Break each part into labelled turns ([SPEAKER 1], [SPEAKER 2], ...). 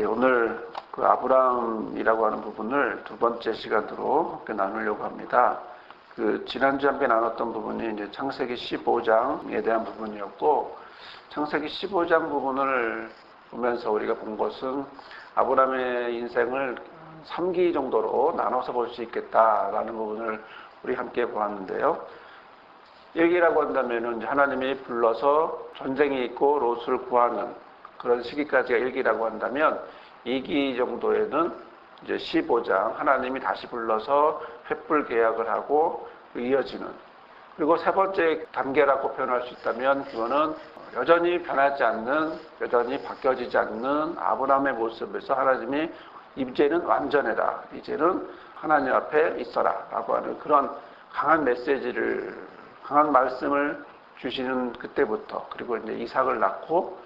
[SPEAKER 1] 오늘 그 아브라함이라고 하는 부분을 두 번째 시간으로 함께 나누려고 합니다. 지난주에 함께 나눴던 부분이 이제 창세기 15장에 대한 부분이었고, 창세기 15장 부분을 보면서 우리가 본 것은 아브라함의 인생을 3기 정도로 나눠서 볼 수 있겠다라는 부분을 우리 함께 보았는데요. 1기라고 한다면은 하나님이 불러서 전쟁이 있고 롯을 구하는 그런 시기까지가 1기라고 한다면 2기 정도에는 이제 15장 하나님이 다시 불러서 횃불 계약을 하고 이어지는, 그리고 세 번째 단계라고 표현할 수 있다면 그거는 여전히 변하지 않는, 여전히 바뀌어지지 않는 아브라함의 모습에서 하나님이 이제는 완전해라, 이제는 하나님 앞에 있어라 라고 하는 그런 강한 메시지를, 강한 말씀을 주시는 그때부터, 그리고 이제 이삭을 낳고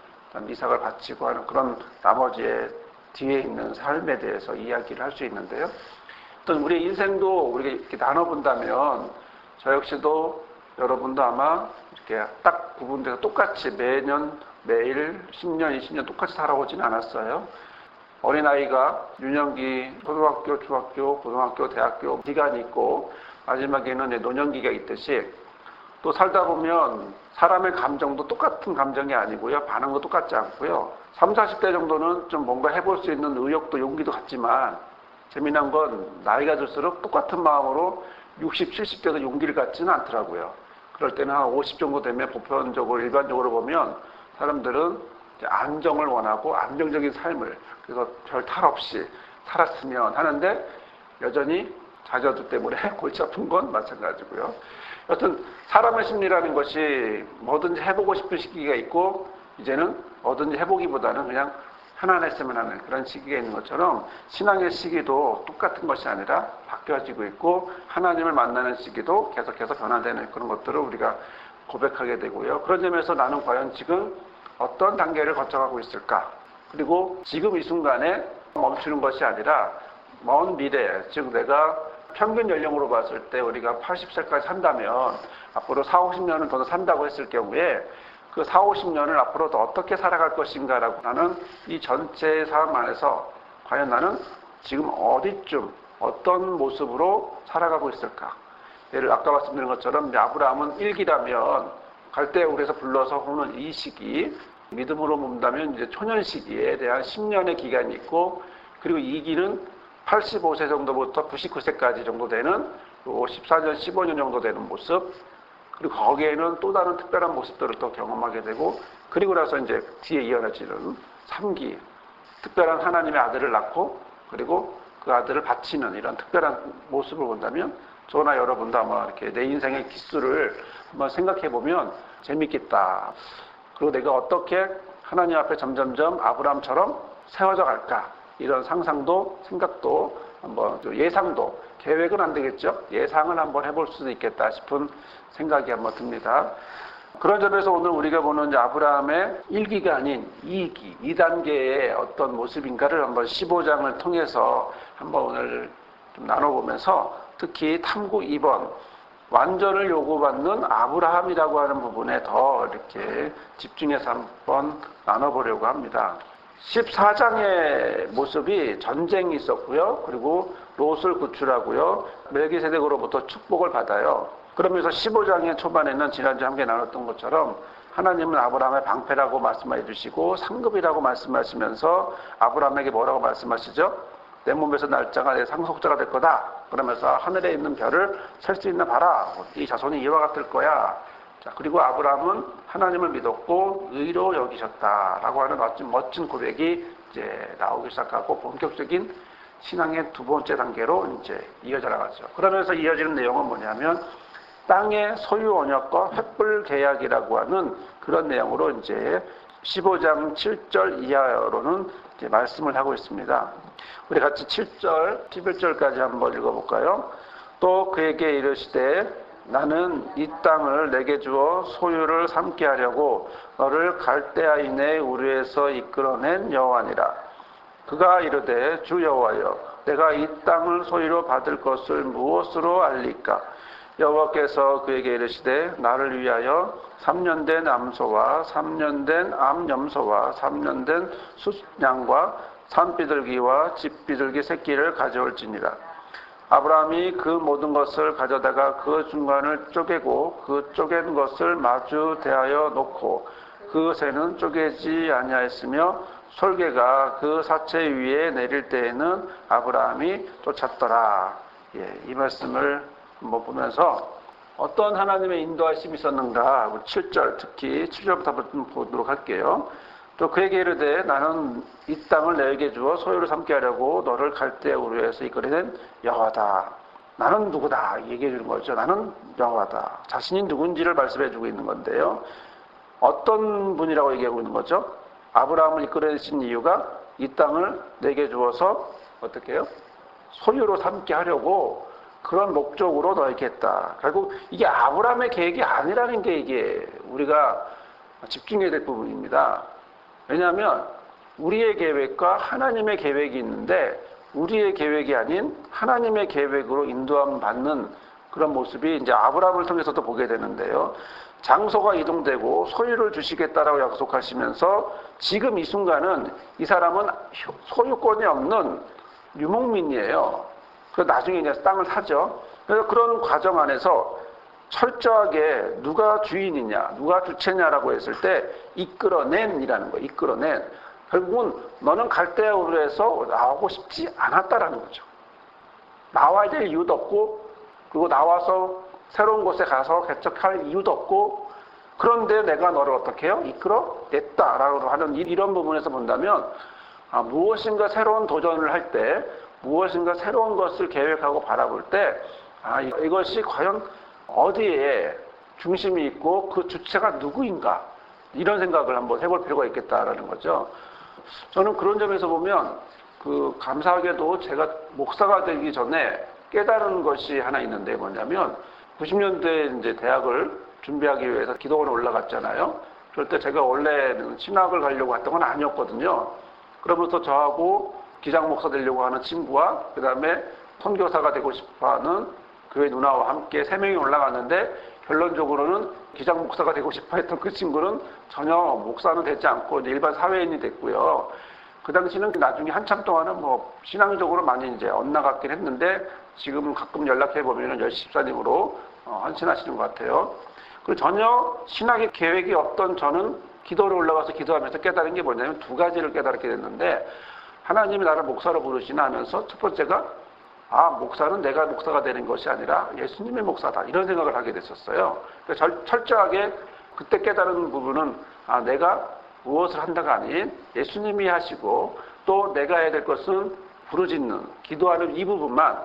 [SPEAKER 1] 이삭을 바치고 하는 그런 나머지의 뒤에 있는 삶에 대해서 이야기를 할 수 있는데요. 어떤 우리 인생도 우리가 이렇게 나눠본다면 저 역시도 여러분도 아마 이렇게 딱 구분돼서 똑같이 매년, 매일, 10년, 20년 똑같이 살아오지는 않았어요. 어린아이가 유년기, 초등학교, 중학교, 고등학교, 대학교 기간이 있고 마지막에는 노년기가 있듯이 또 살다 보면 사람의 감정도 똑같은 감정이 아니고요. 반응도 똑같지 않고요. 30, 40대 정도는 좀 뭔가 해볼 수 있는 의욕도 용기도 같지만 재미난 건 나이가 들수록 똑같은 마음으로 60, 70대도 용기를 갖지는 않더라고요. 그럴 때는 한 50 정도 되면 보편적으로, 일반적으로 보면 사람들은 안정을 원하고 안정적인 삶을, 그래서 별 탈 없이 살았으면 하는데 여전히 자녀들 때문에 골치 아픈 건 마찬가지고요. 여튼 사람의 심리라는 것이 뭐든지 해보고 싶은 시기가 있고 이제는 뭐든지 해보기보다는 그냥 편안했으면 하는 그런 시기가 있는 것처럼 신앙의 시기도 똑같은 것이 아니라 바뀌어지고 있고 하나님을 만나는 시기도 계속해서 변화되는 그런 것들을 우리가 고백하게 되고요. 그런 점에서 나는 과연 지금 어떤 단계를 거쳐가고 있을까? 그리고 지금 이 순간에 멈추는 것이 아니라 먼 미래, 즉 내가 평균 연령으로 봤을 때 우리가 80세까지 산다면 앞으로 40, 50년을 더 산다고 했을 경우에 그 40, 50년을 앞으로 더 어떻게 살아갈 것인가라고 하는 이 전체의 삶 안에서 과연 나는 지금 어디쯤 어떤 모습으로 살아가고 있을까? 예를 아까 말씀드린 것처럼 아브라함은 1기라면 갈대우에서 불러서 오는 이 시기, 믿음으로 본다면 이제 초년 시기에 대한 10년의 기간이 있고, 그리고 2기는 85세 정도부터 99세까지 정도 되는 14년, 15년 정도 되는 모습, 그리고 거기에는 또 다른 특별한 모습들을 또 경험하게 되고, 그리고 나서 이제 뒤에 이어지는 3기, 특별한 하나님의 아들을 낳고, 그리고 그 아들을 바치는 이런 특별한 모습을 본다면, 저나 여러분도 아마 이렇게 내 인생의 기수를 한번 생각해 보면 재밌겠다. 그리고 내가 어떻게 하나님 앞에 점점점 아브라함처럼 세워져 갈까? 이런 상상도, 생각도, 한번 예상도, 계획은 안 되겠죠? 예상을 한번 해볼 수도 있겠다 싶은 생각이 한번 듭니다. 그런 점에서 오늘 우리가 보는 아브라함의 1기가 아닌 2기, 2단계의 어떤 모습인가를 한번 15장을 통해서 한번 오늘 좀 나눠보면서 특히 탐구 2번, 완전을 요구받는 아브라함이라고 하는 부분에 더 이렇게 집중해서 한번 나눠보려고 합니다. 14장의 모습이 전쟁이 있었고요. 그리고 롯을 구출하고요. 멜기세덱으로부터 축복을 받아요. 그러면서 15장의 초반에는 지난주에 함께 나눴던 것처럼 하나님은 아브라함의 방패라고 말씀해 주시고 상급이라고 말씀하시면서 아브라함에게 뭐라고 말씀하시죠? 내 몸에서 날짜가 내 상속자가 될 거다. 그러면서 하늘에 있는 별을 셀 수 있나 봐라. 이 자손이 이와 같을 거야. 자, 그리고 아브라함은 하나님을 믿었고 의로 여기셨다라고 하는 멋진 고백이 이제 나오기 시작하고 본격적인 신앙의 두 번째 단계로 이제 이어져 나가죠. 그러면서 이어지는 내용은 뭐냐면 땅의 소유 언약과 횃불 계약이라고 하는 그런 내용으로 이제 15장 7절 이하로는 이제 말씀을 하고 있습니다. 우리 같이 7절, 11절까지 한번 읽어볼까요? 또 그에게 이르시되 나는 이 땅을 내게 주어 소유를 삼게 하려고 너를 갈대아인의 우르에서 이끌어낸 여호와니라. 그가 이르되 주 여호와여, 내가 이 땅을 소유로 받을 것을 무엇으로 알리까? 여호와께서 그에게 이르시되 나를 위하여 3년 된 암소와 3년 된 암염소와 3년 된 숫양과 산 비둘기와 집 비둘기 새끼를 가져올지니라. 아브라함이 그 모든 것을 가져다가 그 중간을 쪼개고 그 쪼갠 것을 마주 대하여 놓고 그 새는 쪼개지 아니하였으며 솔개가 그 사체 위에 내릴 때에는 아브라함이 쫓았더라. 이 말씀을 한번 보면서 어떤 하나님의 인도하심이 있었는가, 7절 특히 7절부터 한번 보도록 할게요. 또 그에게 이르되 나는 이 땅을 너에게 주어 소유를 삼게 하려고 너를 갈대아 우르에서 이끌어낸 여호와다. 나는 누구다 얘기해 주는 거죠. 나는 여호와다. 자신이 누군지를 말씀해 주고 있는 건데요. 어떤 분이라고 얘기하고 있는 거죠? 아브라함을 이끌어내신 이유가 이 땅을 내게 주어서 어떻게 해요? 소유로 삼게 하려고 그런 목적으로 너에게 했다. 결국 이게 아브라함의 계획이 아니라는 게 이게 우리가 집중해야 될 부분입니다. 왜냐하면 우리의 계획과 하나님의 계획이 있는데 우리의 계획이 아닌 하나님의 계획으로 인도함 받는 그런 모습이 이제 아브라함을 통해서도 보게 되는데요. 장소가 이동되고 소유를 주시겠다라고 약속하시면서 지금 이 순간은 이 사람은 소유권이 없는 유목민이에요. 그래서 나중에 이제 땅을 사죠. 그래서 그런 과정 안에서 철저하게 누가 주인이냐, 누가 주체냐라고 했을 때 이끌어낸이라는 거예요. 이끌어낸. 결국은 너는 갈대아 우르에서 나오고 싶지 않았다라는 거죠. 나와야 될 이유도 없고 그리고 나와서 새로운 곳에 가서 개척할 이유도 없고 그런데 내가 너를 어떻게 해요? 이끌어냈다라고 하는 이런 부분에서 본다면 무엇인가 새로운 도전을 할 때 무엇인가 새로운 것을 계획하고 바라볼 때 이것이 과연 어디에 중심이 있고 그 주체가 누구인가 이런 생각을 한번 해볼 필요가 있겠다라는 거죠. 저는 그런 점에서 보면 감사하게도 제가 목사가 되기 전에 깨달은 것이 하나 있는데 뭐냐면 90년대에 이제 대학을 준비하기 위해서 기도원에 올라갔잖아요. 그럴 때 제가 원래는 신학을 가려고 했던 건 아니었거든요. 그러면서 저하고 기장 목사 되려고 하는 친구와 그 다음에 선교사가 되고 싶어하는 교회 누나와 함께 3명이 올라갔는데 결론적으로는 기장 목사가 되고 싶어 했던 그 친구는 전혀 목사는 되지 않고 일반 사회인이 됐고요. 그 당시는 나중에 한참 동안은 신앙적으로 많이 이제 엇나갔긴 했는데 지금 가끔 연락해 보면은 열심사님으로 헌신하시는 것 같아요. 그리고 전혀 신학의 계획이 없던 저는 기도를 올라가서 기도하면서 깨달은 게 뭐냐면 2가지를 깨달게 됐는데 하나님이 나를 목사로 부르시나 하면서 첫 번째가 목사는 내가 목사가 되는 것이 아니라 예수님의 목사다. 이런 생각을 하게 됐었어요. 그래서 철저하게 그때 깨달은 부분은 내가 무엇을 한다가 아닌 예수님이 하시고 또 내가 해야 될 것은 부르짖는, 기도하는 이 부분만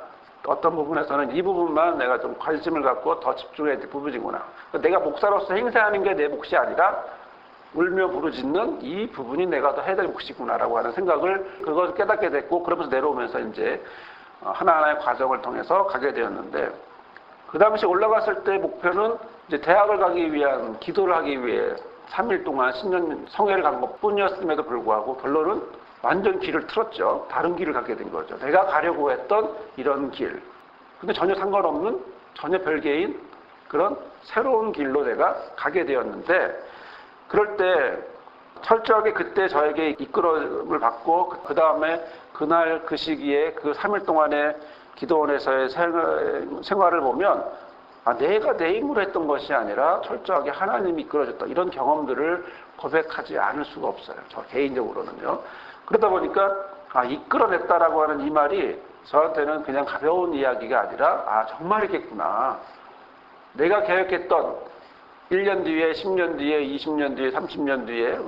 [SPEAKER 1] 어떤 부분에서는 이 부분만 내가 좀 관심을 갖고 더 집중해야 될 부분이구나. 내가 목사로서 행세하는 게 내 몫이 아니라 울며 부르짖는 이 부분이 내가 더 해야 될 몫이구나라고 하는 생각을 그것을 깨닫게 됐고 그러면서 내려오면서 이제 하나하나의 과정을 통해서 가게 되었는데 그 당시 올라갔을 때 목표는 이제 대학을 가기 위한 기도를 하기 위해 3일 동안 10년 성회를 간 것뿐이었음에도 불구하고 결론은 완전 길을 틀었죠. 다른 길을 가게 된 거죠. 내가 가려고 했던 이런 길. 근데 전혀 상관없는 전혀 별개인 그런 새로운 길로 내가 가게 되었는데 그럴 때 철저하게 그때 저에게 이끌어을 받고 그 다음에 그날 그 시기에 그 3일 동안의 기도원에서의 생활을 보면 내가 내 힘으로 했던 것이 아니라 철저하게 하나님이 이끌어줬다. 이런 경험들을 고백하지 않을 수가 없어요. 저 개인적으로는요. 그러다 보니까 이끌어냈다라고 하는 이 말이 저한테는 그냥 가벼운 이야기가 아니라 정말이겠구나. 내가 계획했던 1년 뒤에, 10년 뒤에, 20년 뒤에, 30년 뒤에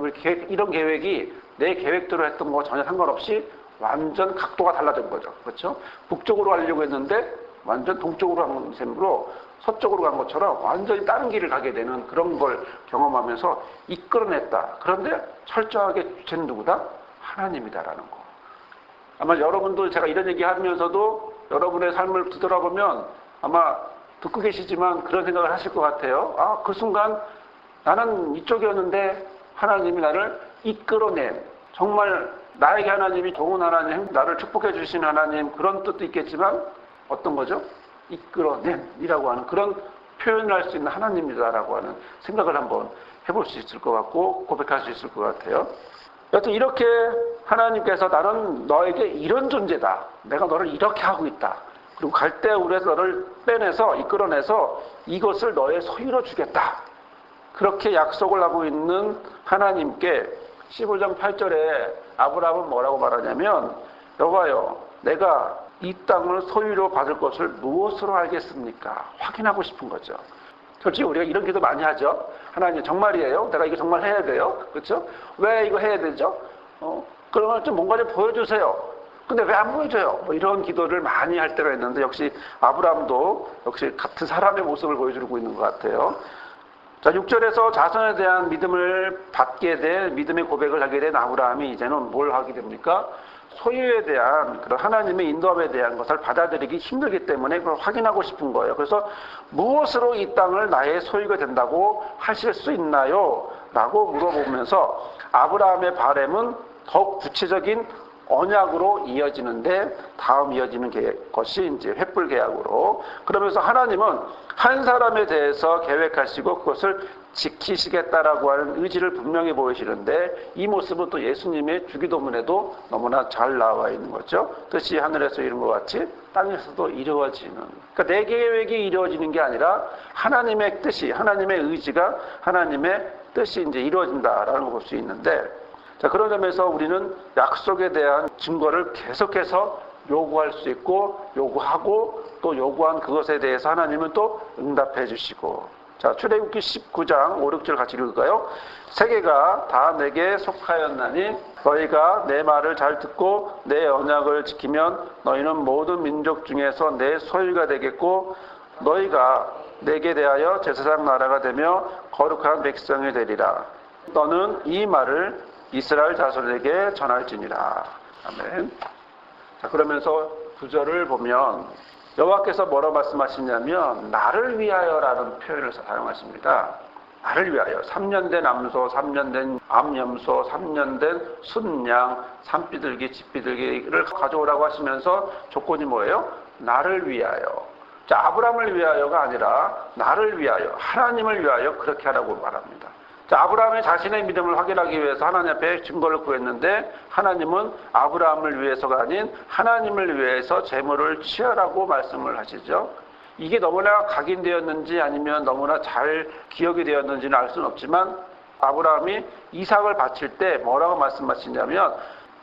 [SPEAKER 1] 이런 계획이 내 계획대로 했던 거와 전혀 상관없이 완전 각도가 달라진 거죠. 그렇죠? 북쪽으로 가려고 했는데 완전 동쪽으로 간 셈으로 서쪽으로 간 것처럼 완전히 다른 길을 가게 되는 그런 걸 경험하면서 이끌어냈다. 그런데 철저하게 주체는 누구다? 하나님이다라는 거. 아마 여러분도 제가 이런 얘기 하면서도 여러분의 삶을 뒤돌아보면 아마 듣고 계시지만 그런 생각을 하실 것 같아요. 그 순간 나는 이쪽이었는데 하나님이 나를 이끌어낸 정말 나에게 하나님이 좋은 하나님, 나를 축복해 주신 하나님 그런 뜻도 있겠지만 어떤 거죠? 이끌어낸이라고 하는 그런 표현을 할 수 있는 하나님이다라고 하는 생각을 한번 해볼 수 있을 것 같고 고백할 수 있을 것 같아요. 여튼 이렇게 하나님께서 나는 너에게 이런 존재다. 내가 너를 이렇게 하고 있다. 그리고 갈대우에서 너를 빼내서 이끌어내서 이것을 너의 소유로 주겠다. 그렇게 약속을 하고 있는 하나님께 15장 8절에 아브라함은 뭐라고 말하냐면 여호와여 내가 이 땅을 소유로 받을 것을 무엇으로 알겠습니까? 확인하고 싶은 거죠. 솔직히 우리가 이런 기도 많이 하죠. 하나님 정말이에요? 내가 이거 정말 해야 돼요? 그렇죠? 왜 이거 해야 되죠? 그러면 좀 뭔가 좀 보여주세요. 근데 왜 안 보여줘요? 뭐 이런 기도를 많이 할 때가 있는데 역시 아브라함도 역시 같은 사람의 모습을 보여주고 있는 것 같아요. 자, 6절에서 자손에 대한 믿음을 받게 된 믿음의 고백을 하게 된 아브라함이 이제는 뭘 하게 됩니까? 소유에 대한 그런 하나님의 인도함에 대한 것을 받아들이기 힘들기 때문에 그걸 확인하고 싶은 거예요. 그래서 무엇으로 이 땅을 나의 소유가 된다고 하실 수 있나요? 라고 물어보면서 아브라함의 바람은 더욱 구체적인 언약으로 이어지는데 다음 이어지는 것이 이제 횃불 계약으로 그러면서 하나님은 한 사람에 대해서 계획하시고 그것을 지키시겠다라고 하는 의지를 분명히 보이시는데 이 모습은 또 예수님의 주기도문에도 너무나 잘 나와 있는 거죠. 뜻이 하늘에서 이룬 것 같이 땅에서도 이루어지는. 그러니까 내 계획이 이루어지는 게 아니라 하나님의 뜻이, 하나님의 의지가 하나님의 뜻이 이제 이루어진다라는 걸 볼 수 있는데 자, 그런 점에서 우리는 약속에 대한 증거를 계속해서 요구할 수 있고 요구하고 또 요구한 그것에 대해서 하나님은 또 응답해 주시고 자, 출애굽기 19장 5, 6절 같이 읽을까요? 세계가 다 내게 속하였나니 너희가 내 말을 잘 듣고 내 언약을 지키면 너희는 모든 민족 중에서 내 소유가 되겠고 너희가 내게 대하여 제사장 나라가 되며 거룩한 백성이 되리라. 너는 이 말을 이스라엘 자손에게 전할지니라. 아멘. 자, 그러면서 구절을 보면 여호와께서 뭐라고 말씀하시냐면 나를 위하여라는 표현을 사용하십니다. 나를 위하여 3년 된 암소, 3년 된 암염소, 3년 된 순양, 산비둘기, 집비둘기를 가져오라고 하시면서 조건이 뭐예요? 나를 위하여. 자, 아브라함을 위하여가 아니라 나를 위하여, 하나님을 위하여 그렇게 하라고 말합니다. 자, 아브라함의 자신의 믿음을 확인하기 위해서 하나님 앞에 증거를 구했는데 하나님은 아브라함을 위해서가 아닌 하나님을 위해서 재물을 취하라고 말씀을 하시죠. 이게 너무나 각인되었는지 아니면 너무나 잘 기억이 되었는지는 알 수는 없지만 아브라함이 이삭을 바칠 때 뭐라고 말씀하시냐면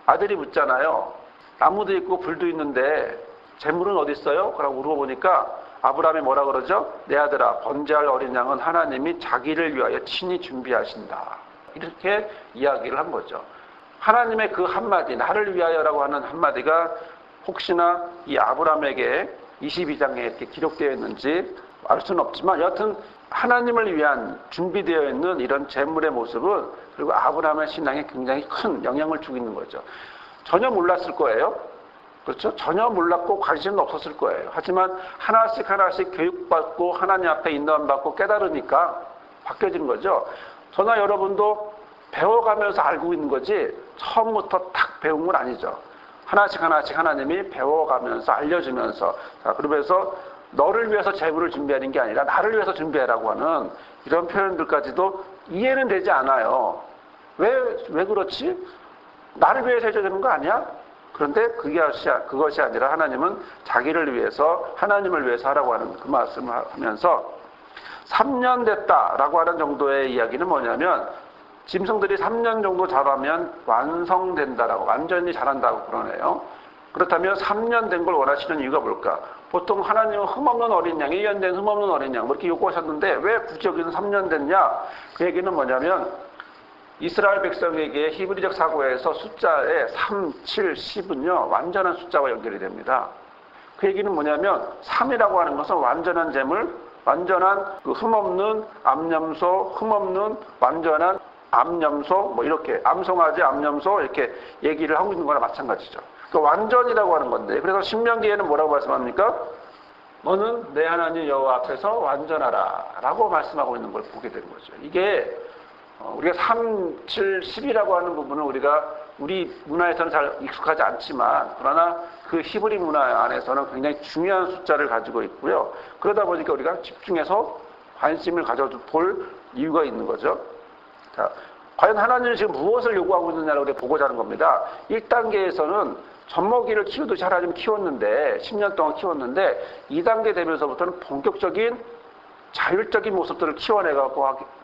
[SPEAKER 1] 아들이 묻잖아요. 나무도 있고 불도 있는데 재물은 어디 있어요? 그러고 물어보니까 아브라함이 뭐라 그러죠? 내 아들아, 번제할 어린 양은 하나님이 자기를 위하여 친히 준비하신다. 이렇게 이야기를 한 거죠. 하나님의 그 한마디, 나를 위하여라고 하는 한마디가 혹시나 이 아브라함에게 22장에 이렇게 기록되어 있는지 알 수는 없지만 여하튼 하나님을 위한 준비되어 있는 이런 재물의 모습은 그리고 아브라함의 신앙에 굉장히 큰 영향을 주고 있는 거죠. 전혀 몰랐을 거예요. 그렇죠? 전혀 몰랐고 관심도 없었을 거예요. 하지만 하나씩 하나씩 교육받고 하나님 앞에 인도함받고 깨달으니까 바뀌어지는 거죠. 저나 여러분도 배워가면서 알고 있는 거지 처음부터 딱 배운 건 아니죠. 하나씩 하나씩 하나님이 배워가면서 알려주면서 자, 그러면서 너를 위해서 재물을 준비하는 게 아니라 나를 위해서 준비하라고 하는 이런 표현들까지도 이해는 되지 않아요. 왜 그렇지? 나를 위해서 해줘야 되는 거 아니야? 그런데 그것이 아니라 하나님은 자기를 위해서 하나님을 위해서 하라고 하는 그 말씀을 하면서 3년 됐다라고 하는 정도의 이야기는 뭐냐면 짐승들이 3년 정도 자라면 완성된다라고 완전히 자란다고 그러네요. 그렇다면 3년 된 걸 원하시는 이유가 뭘까? 보통 하나님은 흠없는 어린 양, 1년 된 흠없는 어린 양 이렇게 요구하셨는데 왜 굳이 여기는 3년 됐냐? 그 얘기는 뭐냐면 이스라엘 백성에게 히브리적 사고에서 숫자에 3, 7, 10은요 완전한 숫자와 연결이 됩니다. 그 얘기는 뭐냐면 3이라고 하는 것은 완전한 재물, 완전한 그 흠없는 암염소, 흠없는 완전한 암염소, 뭐 이렇게 암송아지, 암염소 이렇게 얘기를 하고 있는 거나 마찬가지죠. 그 완전이라고 하는 건데 그래서 신명기에는 뭐라고 말씀합니까? 너는 내 하나님 여호와 앞에서 완전하라 라고 말씀하고 있는 걸 보게 되는 거죠. 이게 우리가 3, 7, 10이라고 하는 부분은 우리 문화에서는 잘 익숙하지 않지만 그러나 그 히브리 문화 안에서는 굉장히 중요한 숫자를 가지고 있고요. 그러다 보니까 우리가 집중해서 관심을 가져볼 이유가 있는 거죠. 자, 과연 하나님은 지금 무엇을 요구하고 있느냐를 우리가 보고자 하는 겁니다. 1단계에서는 젖먹이를 키우듯이 하나님 키웠는데 10년 동안 키웠는데 2단계 되면서부터는 본격적인 자율적인 모습들을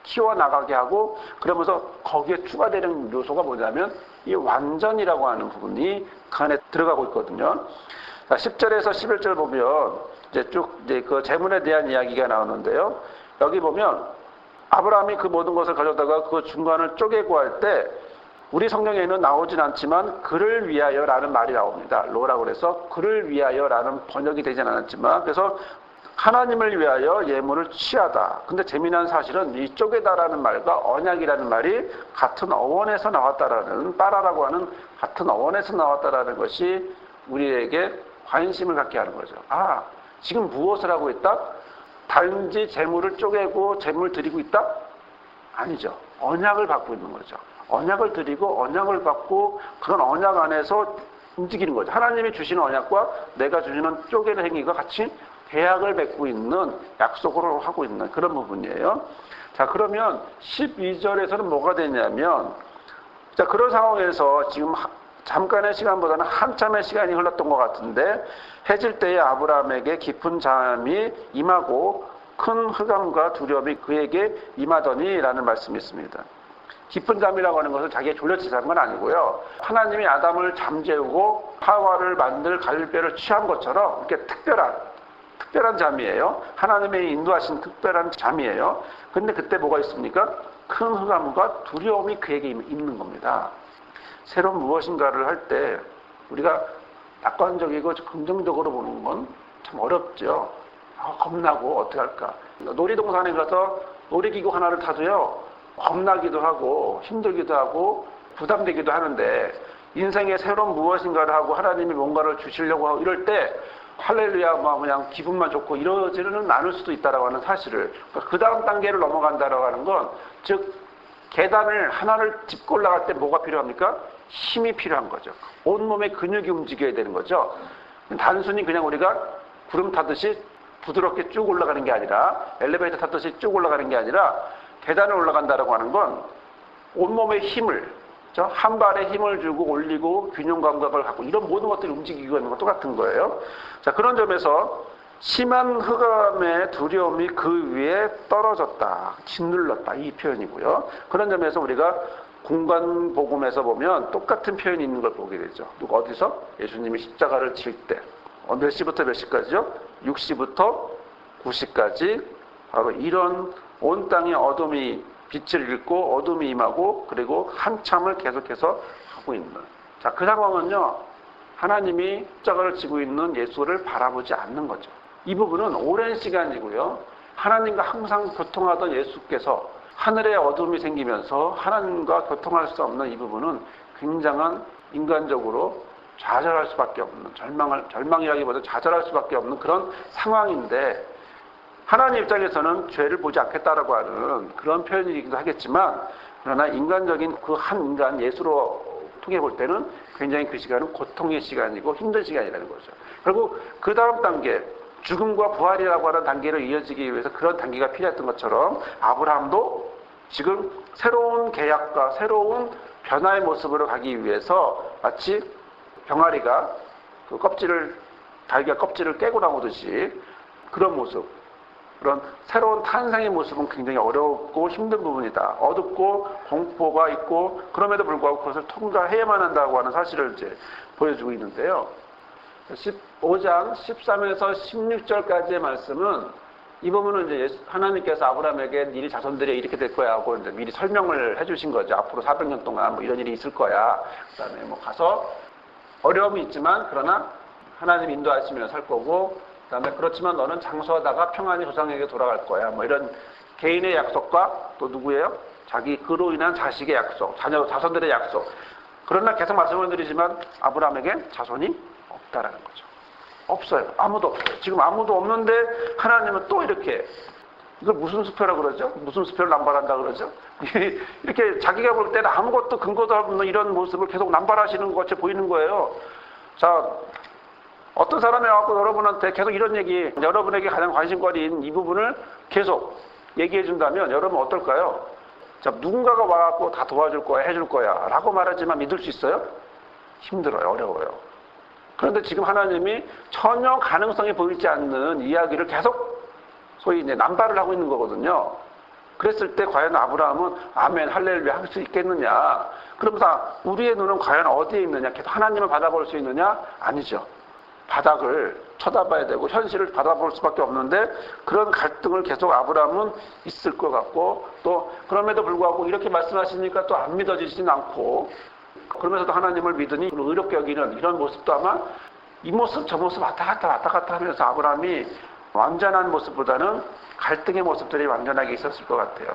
[SPEAKER 1] 키워나가게 하고 그러면서 거기에 추가되는 요소가 뭐냐면 이 완전이라고 하는 부분이 그 안에 들어가고 있거든요. 10절에서 11절 보면 이제 그 재물에 대한 이야기가 나오는데요. 여기 보면 아브라함이 그 모든 것을 가져다가 그 중간을 쪼개고 할 때 우리 성경에는 나오진 않지만 그를 위하여라는 말이 나옵니다. 로라고 그래서 그를 위하여라는 번역이 되진 않았지만 그래서 하나님을 위하여 예물을 취하다. 근데 재미난 사실은 이 쪼개다라는 말과 언약이라는 말이 같은 어원에서 나왔다라는 빠라라고 하는 같은 어원에서 나왔다라는 것이 우리에게 관심을 갖게 하는 거죠. 아, 지금 무엇을 하고 있다? 단지 재물을 쪼개고 재물 드리고 있다? 아니죠. 언약을 받고 있는 거죠. 언약을 드리고 언약을 받고 그런 언약 안에서 움직이는 거죠. 하나님이 주시는 언약과 내가 주시는 쪼개는 행위가 같이 계약을 맺고 있는 약속을 하고 있는 그런 부분이에요. 자, 그러면 12절에서는 뭐가 되냐면 자, 그런 상황에서 지금 잠깐의 시간보다는 한참의 시간이 흘렀던 것 같은데 해질 때에 아브라함에게 깊은 잠이 임하고 큰 흑암과 두려움이 그에게 임하더니라는 말씀이 있습니다. 깊은 잠이라고 하는 것은 자기가 졸려서 잔 건 아니고요. 하나님이 아담을 잠재우고 하와를 만들 갈대를 취한 것처럼 이렇게 특별한 잠이에요. 하나님의 인도하신 특별한 잠이에요. 근데 그때 뭐가 있습니까? 큰 흑암과 두려움이 그에게 있는 겁니다. 새로운 무엇인가를 할 때 우리가 낙관적이고 긍정적으로 보는 건 참 어렵죠. 겁나고 어떻게 할까. 놀이동산에 가서 놀이기구 하나를 타도요. 겁나기도 하고 힘들기도 하고 부담되기도 하는데 인생에 새로운 무엇인가를 하고 하나님이 뭔가를 주시려고 하고 이럴 때 할렐루야 막 그냥 기분만 좋고 이러지는 않을 수도 있다라고 하는 사실을 그 다음 단계를 넘어간다라고 하는 건 즉 계단을 하나를 짚고 올라갈 때 뭐가 필요합니까? 힘이 필요한 거죠. 온몸의 근육이 움직여야 되는 거죠. 단순히 그냥 우리가 구름 타듯이 부드럽게 쭉 올라가는 게 아니라 엘리베이터 타듯이 쭉 올라가는 게 아니라 계단을 올라간다라고 하는 건 온몸의 힘을 한 발에 힘을 주고 올리고 균형 감각을 갖고 이런 모든 것들이 움직이고 있는 것 똑같은 거예요. 자, 그런 점에서 심한 흑암의 두려움이 그 위에 떨어졌다, 짓눌렀다 이 표현이고요. 그런 점에서 우리가 공간 복음에서 보면 똑같은 표현이 있는 걸 보게 되죠. 어디서? 예수님이 십자가를 질 때. 몇 시부터 몇 시까지요? 6시부터 9시까지 바로 이런 온 땅에 어둠이 빛을 잃고 어둠이 임하고 그리고 한참을 계속해서 하고 있는. 자, 그 상황은요. 하나님이 십자가를 지고 있는 예수를 바라보지 않는 거죠. 이 부분은 오랜 시간이고요. 하나님과 항상 교통하던 예수께서 하늘에 어둠이 생기면서 하나님과 교통할 수 없는 이 부분은 굉장한 인간적으로 좌절할 수밖에 없는 절망이라기보다 좌절할 수밖에 없는 그런 상황인데 하나님 입장에서는 죄를 보지 않겠다라고 하는 그런 표현이기도 하겠지만 그러나 인간적인 그 한 인간 예수로 통해 볼 때는 굉장히 그 시간은 고통의 시간이고 힘든 시간이라는 거죠. 결국 그 다음 단계 죽음과 부활이라고 하는 단계로 이어지기 위해서 그런 단계가 필요했던 것처럼 아브라함도 지금 새로운 계약과 새로운 변화의 모습으로 가기 위해서 마치 병아리가 그 달걀 껍질을 깨고 나오듯이 그런 모습, 그런 새로운 탄생의 모습은 굉장히 어렵고 힘든 부분이다. 어둡고 공포가 있고 그럼에도 불구하고 그것을 통과해야만 한다고 하는 사실을 이제 보여주고 있는데요. 15장 13에서 16절까지의 말씀은 이 부분은 이제 하나님께서 아브라함에게 네 자손들이 이렇게 될 거야 하고 이제 미리 설명을 해주신 거죠. 앞으로 400년 동안 뭐 이런 일이 있을 거야. 그다음에 뭐 가서 어려움이 있지만 그러나 하나님 인도하시며 살 거고 그다음에 그렇지만 너는 장수하다가 평안히 조상에게 돌아갈 거야. 뭐 이런 개인의 약속과 또 누구예요? 자기 그로 인한 자식의 약속, 자손들의 약속. 그러나 계속 말씀을 드리지만 아브라함에게 자손이 없다라는 거죠. 없어요. 아무도 없어요. 지금 아무도 없는데 하나님은 또 이렇게 이걸 무슨 수표라고 그러죠? 무슨 수표를 남발한다 그러죠? 이렇게 자기가 볼 때는 아무것도 근거도 없는 이런 모습을 계속 남발하시는 것 같이 보이는 거예요. 자, 어떤 사람이 와서 여러분한테 계속 이런 얘기, 여러분에게 가장 관심거리인 이 부분을 계속 얘기해 준다면 여러분 어떨까요? 자, 누군가가 와갖고 다 도와줄 거야, 해줄 거야 라고 말하지만 믿을 수 있어요? 힘들어요. 어려워요. 그런데 지금 하나님이 전혀 가능성이 보이지 않는 이야기를 계속 소위 이제 남발을 하고 있는 거거든요. 그랬을 때 과연 아브라함은 아멘 할렐루야 할 수 있겠느냐? 그러면서 우리의 눈은 과연 어디에 있느냐? 계속 하나님을 바라볼 수 있느냐? 아니죠. 바닥을 쳐다봐야 되고 현실을 바라볼 수밖에 없는데 그런 갈등을 계속 아브라함은 있을 것 같고 또 그럼에도 불구하고 이렇게 말씀하시니까 또 안 믿어지진 않고 그러면서도 하나님을 믿으니 의롭게 여기는 이런 모습도 아마 이 모습 저 모습 왔다 갔다 하면서 아브라함이 완전한 모습보다는 갈등의 모습들이 완전하게 있었을 것 같아요.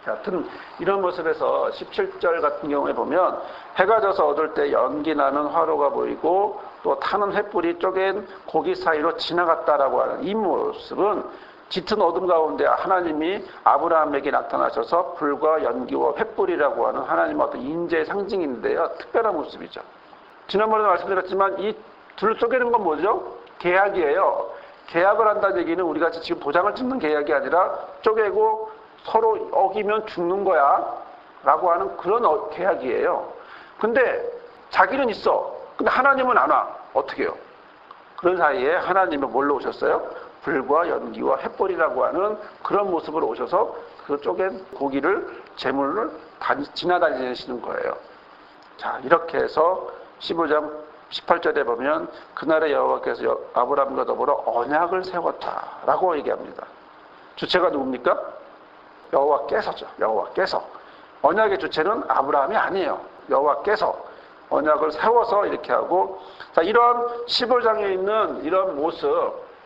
[SPEAKER 1] 하여튼 이런 모습에서 17절 같은 경우에 보면 해가 져서 얻을 때 연기 나는 화로가 보이고 또 타는 횃불이 쪼갠 고기 사이로 지나갔다라고 하는 이 모습은 짙은 어둠 가운데 하나님이 아브라함에게 나타나셔서 불과 연기와 횃불이라고 하는 하나님의 어떤 인재의 상징인데요. 특별한 모습이죠. 지난번에도 말씀드렸지만 이 둘 쪼개는 건 뭐죠? 계약이에요. 계약을 한다는 얘기는 우리가 지금 도장을 찍는 계약이 아니라 쪼개고 서로 어기면 죽는 거야 라고 하는 그런 계약이에요. 근데 자기는 있어. 근데 하나님은 안 와. 어떻게 해요? 그런 사이에 하나님은 뭘로 오셨어요? 불과 연기와 횃불이라고 하는 그런 모습으로 오셔서 그 쪼갠 고기를 제물을 지나다니시는 거예요. 자, 이렇게 해서 15장 18절에 보면 그날의 여호와께서 아브라함과 더불어 언약을 세웠다라고 얘기합니다. 주체가 누굽니까? 여호와께서죠. 여호와께서. 언약의 주체는 아브라함이 아니에요. 여호와께서 언약을 세워서 이렇게 하고, 자, 이런 15장에 있는 이런 모습,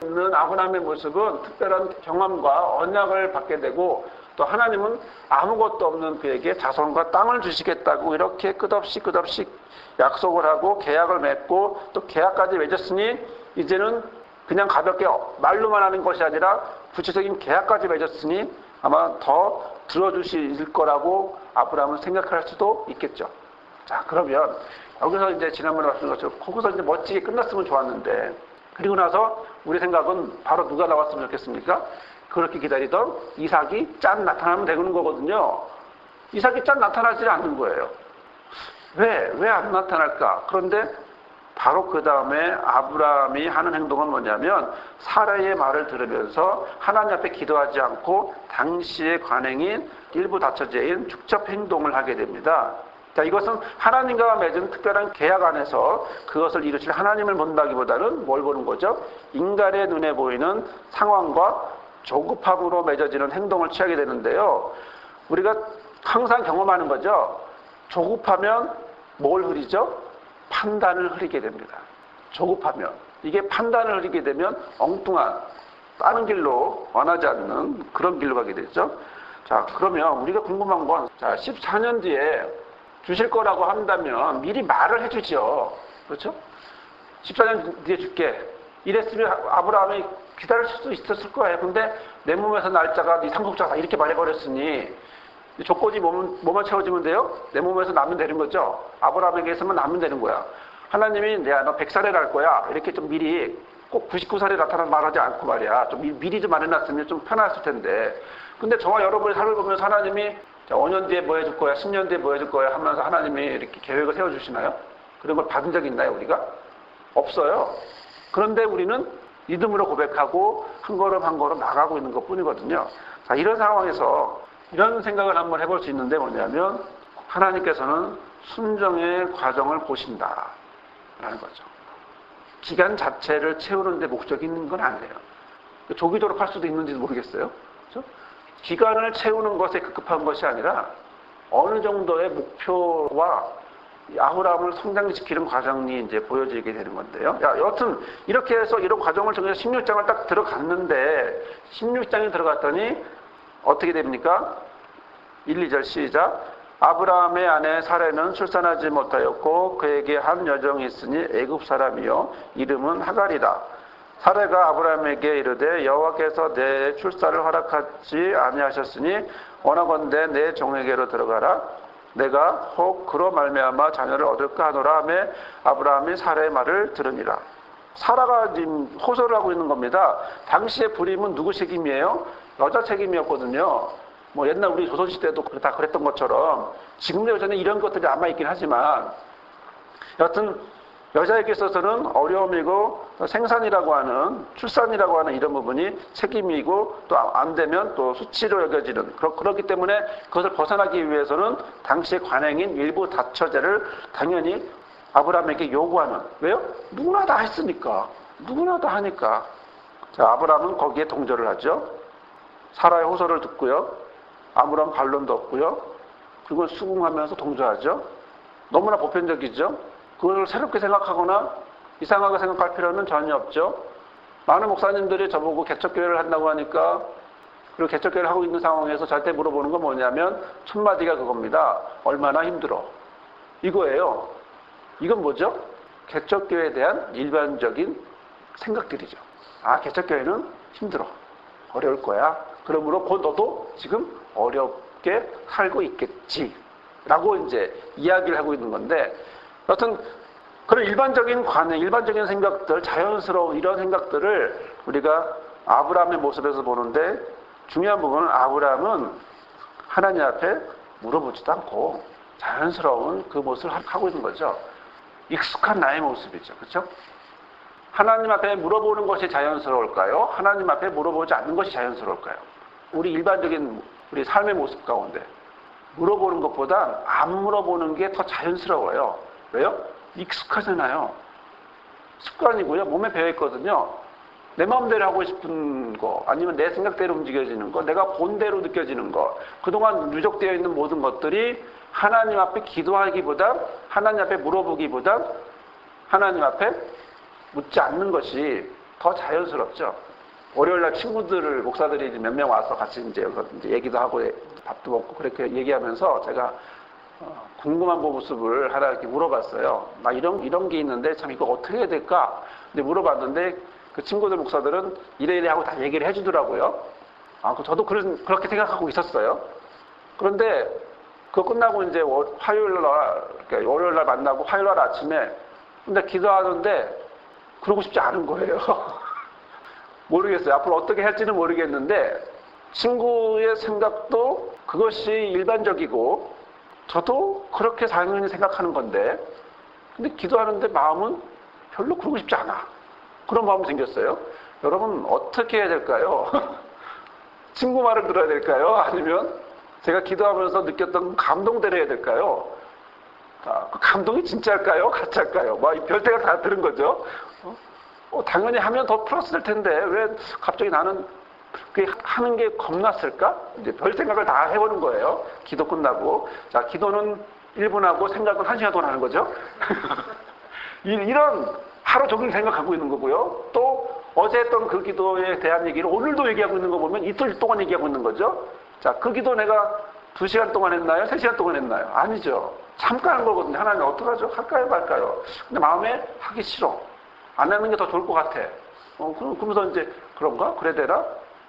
[SPEAKER 1] 있는 아브라함의 모습은 특별한 경험과 언약을 받게 되고 또 하나님은 아무것도 없는 그에게 자손과 땅을 주시겠다고 이렇게 끝없이 약속을 하고 계약을 맺고 또 계약까지 맺었으니 이제는 그냥 가볍게 말로만 하는 것이 아니라 구체적인 계약까지 맺었으니 아마 더 들어주실 거라고 아브라함은 생각할 수도 있겠죠. 자, 그러면 여기서 이제 지난번에 말씀드린 것처럼 거기서 이제 멋지게 끝났으면 좋았는데 그리고 나서 우리 생각은 바로 누가 나왔으면 좋겠습니까? 그렇게 기다리던 이삭이 짠 나타나면 되는 거거든요. 이삭이 짠 나타나지 않는 거예요. 왜 안 나타날까? 그런데 바로 그 다음에 아브라함이 하는 행동은 뭐냐면 사라의 말을 들으면서 하나님 앞에 기도하지 않고 당시의 관행인 일부 다처제인 축첩 행동을 하게 됩니다. 자, 이것은 하나님과 맺은 특별한 계약 안에서 그것을 이루실 하나님을 본다기보다는 뭘 보는 거죠? 인간의 눈에 보이는 상황과 조급함으로 맺어지는 행동을 취하게 되는데요. 우리가 항상 경험하는 거죠. 조급하면 뭘 흐리죠? 판단을 흐리게 됩니다. 조급하면. 이게 판단을 흐리게 되면 엉뚱한 다른 길로 원하지 않는 그런 길로 가게 되죠. 자, 그러면 우리가 궁금한 건, 자, 14년 뒤에 주실 거라고 한다면 미리 말을 해주죠. 그렇죠? 14년 뒤에 줄게. 이랬으면 아브라함이 기다릴 수도 있었을 거예요. 근데 내 몸에서 날짜가 네 상속자다 이렇게 말해버렸으니 조건이 뭐만 채워지면 돼요? 내 몸에서 나면 되는 거죠. 아브라함에게서만 나면 되는 거야. 하나님이 너 100살에 날 거야. 이렇게 좀 미리 꼭 99살에 나타나는 말하지 않고 말이야. 좀 미리 좀 말해놨으면 좀 편했을 텐데. 근데 저와 여러분의 삶을 보면서 하나님이 5년 뒤에 뭐 해줄 거야, 10년 뒤에 뭐 해줄 거야 하면서 하나님이 이렇게 계획을 세워주시나요? 그런 걸 받은 적 있나요, 우리가? 없어요. 그런데 우리는 믿음으로 고백하고 한 걸음 한 걸음 나가고 있는 것 뿐이거든요. 자, 이런 상황에서 이런 생각을 한번 해볼 수 있는데 뭐냐면 하나님께서는 순종의 과정을 보신다라는 거죠. 기간 자체를 채우는 데 목적이 있는 건 아니에요. 조기 졸업할 수도 있는지도 모르겠어요. 그렇죠? 기간을 채우는 것에 급급한 것이 아니라 어느 정도의 목표와 아브라함을 성장시키는 과정이 이제 보여지게 되는 건데요. 여하튼 이렇게 해서 이런 과정을 통해서 16장을 딱 들어갔는데 16장에 들어갔더니 어떻게 됩니까? 1, 2절 시작. 아브라함의 아내 사레는 출산하지 못하였고 그에게 한 여종이 있으니 애굽 사람이요 이름은 하갈이라. 사레가 아브라함에게 이르되 여호와께서 내 출산을 허락하지 아니하셨으니 원하건대 내 종에게로 들어가라. 내가 혹 그로 말미암아 자녀를 얻을까 하노라 하며 아브라함이 사레의 말을 들으니라. 사라가 지금 호소를 하고 있는 겁니다. 당시의 불임은 누구 책임이에요? 여자 책임이었거든요. 뭐 옛날 우리 조선시대도 다 그랬던 것처럼 지금도 여전히 이런 것들이 남아있긴 하지만 여하튼 여자에게 있어서는 어려움이고 생산이라고 하는 출산이라고 하는 이런 부분이 책임이고 또 안 되면 또 수치로 여겨지는 그렇기 때문에 그것을 벗어나기 위해서는 당시의 관행인 일부 다처제를 당연히 아브라함에게 요구하는 왜요? 누구나 다 했으니까 누구나 다 하니까 자, 아브라함은 거기에 동조를 하죠. 사라의 호소를 듣고요. 아무런 반론도 없고요. 그리고 수긍하면서 동조하죠. 너무나 보편적이죠. 그걸 새롭게 생각하거나 이상하게 생각할 필요는 전혀 없죠. 많은 목사님들이 저보고 개척교회를 한다고 하니까 그리고 개척교회를 하고 있는 상황에서 저한테 물어보는 건 뭐냐면 첫 마디가 그겁니다. 얼마나 힘들어. 이거예요. 이건 뭐죠? 개척교회에 대한 일반적인 생각들이죠. 아, 개척교회는 힘들어. 어려울 거야. 그러므로 곧 너도 지금 어렵게 살고 있겠지. 라고 이제 이야기를 하고 있는 건데, 여튼 그런 일반적인 관행, 일반적인 생각들, 자연스러운 이런 생각들을 우리가 아브라함의 모습에서 보는데 중요한 부분은 아브라함은 하나님 앞에 물어보지도 않고 자연스러운 그 모습을 하고 있는 거죠. 익숙한 나의 모습이죠. 그렇죠? 하나님 앞에 물어보는 것이 자연스러울까요? 하나님 앞에 물어보지 않는 것이 자연스러울까요? 우리 일반적인 우리 삶의 모습 가운데 물어보는 것보다 안 물어보는 게 더 자연스러워요. 왜요? 익숙하잖아요. 습관이고요. 몸에 배어있거든요. 내 마음대로 하고 싶은 거 아니면 내 생각대로 움직여지는 거 내가 본대로 느껴지는 거 그동안 누적되어 있는 모든 것들이 하나님 앞에 기도하기보다 하나님 앞에 물어보기보다 하나님 앞에 묻지 않는 것이 더 자연스럽죠. 월요일날 친구들을 목사들이 몇 명 와서 같이 이제 얘기도 하고 밥도 먹고 그렇게 얘기하면서 제가 궁금한 모습을 하나 이렇게 물어봤어요. 막 이런 게 있는데 참 이거 어떻게 해야 될까? 근데 물어봤는데 그 친구들 목사들은 이래 하고 다 얘기를 해주더라고요. 아, 저도 그렇게 생각하고 있었어요. 그런데 그거 끝나고 이제 그러니까 월요일날 만나고 화요일날 아침에 근데 기도하는데 그러고 싶지 않은 거예요. 모르겠어요. 앞으로 어떻게 할지는 모르겠는데 친구의 생각도 그것이 일반적이고 저도 그렇게 당연히 생각하는 건데 근데 기도하는데 마음은 별로 그러고 싶지 않아. 그런 마음이 생겼어요. 여러분 어떻게 해야 될까요? 친구 말을 들어야 될까요? 아니면 제가 기도하면서 느꼈던 감동대로 해야 될까요? 그 감동이 진짜일까요? 가짜일까요? 별대가 다 들은 거죠. 당연히 하면 더 플러스될 텐데 왜 갑자기 나는 그게 하는 게 겁났을까? 이제 별 생각을 다 해보는 거예요. 기도 끝나고. 자, 기도는 1분 하고 생각은 1시간 동안 하는 거죠. 이런 하루 종일 생각하고 있는 거고요. 또 어제 했던 그 기도에 대한 얘기를 오늘도 얘기하고 있는 거 보면 이틀 동안 얘기하고 있는 거죠. 자, 그 기도 내가 2시간 동안 했나요? 3시간 동안 했나요? 아니죠. 잠깐 한 거거든요. 하나님 어떡하죠? 할까요? 말까요? 근데 마음에 하기 싫어. 안 하는 게 더 좋을 것 같아. 그러면서 이제 그런가? 그래 되나?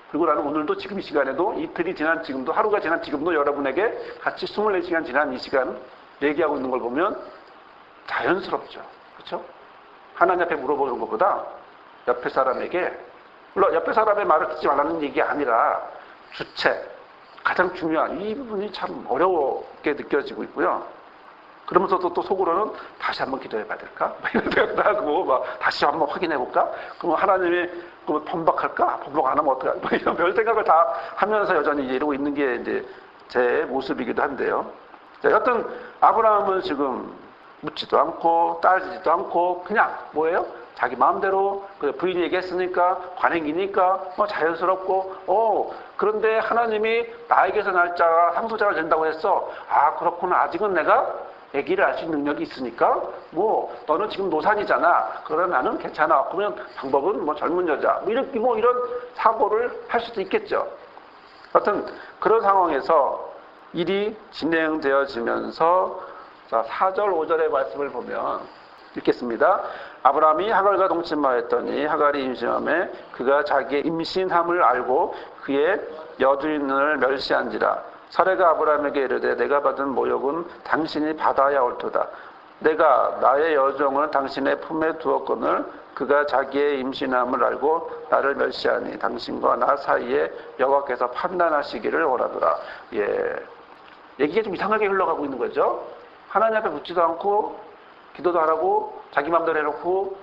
[SPEAKER 1] 그리고 나는 오늘도 지금 이 시간에도 이틀이 지난 지금도 하루가 지난 지금도 여러분에게 같이 24시간 지난 이 시간 얘기하고 있는 걸 보면 자연스럽죠. 그렇죠? 하나님 앞에 물어보는 것보다 옆에 사람에게 물론 옆에 사람의 말을 듣지 말라는 얘기가 아니라 주체 가장 중요한 이 부분이 참 어렵게 느껴지고 있고요. 그러면서도 또 속으로는 다시 한번 기도해 봐야 될까? 이런 생각도 하고 다시 한번 확인해 볼까? 그럼 하나님이 번박할까? 번박 안 하면 어떡할까? 이런 별 생각을 다 하면서 여전히 이러고 있는 게 이제 제 모습이기도 한데요. 자, 여튼 아브라함은 지금 묻지도 않고 따지지도 않고 그냥 뭐예요? 자기 마음대로 부인이 얘기했으니까 관행이니까 자연스럽고 그런데 하나님이 나에게서 날짜가 상속자가 된다고 했어. 아, 그렇구나. 아직은 내가 아기를 알 수 있는 능력이 있으니까 너는 지금 노산이잖아. 그러나 나는 괜찮아. 그러면 방법은 젊은 여자 이런 사고를 할 수도 있겠죠. 하여튼 그런 상황에서 일이 진행되어지면서 4절 5절의 말씀을 보면 읽겠습니다. 아브라함이 하갈과 동침하였더니 하갈이 임신함에 그가 자기의 임신함을 알고 그의 여주인을 멸시한지라. 사례가 아브라함에게 이르되 내가 받은 모욕은 당신이 받아야 옳도다. 내가 나의 여종을 당신의 품에 두었거늘 그가 자기의 임신함을 알고 나를 멸시하니 당신과 나 사이에 여호와께서 판단하시기를 원하더라. 예, 얘기가 좀 이상하게 흘러가고 있는 거죠. 하나님 앞에 묻지도 않고 기도도 안 하고 자기 마음대로 해놓고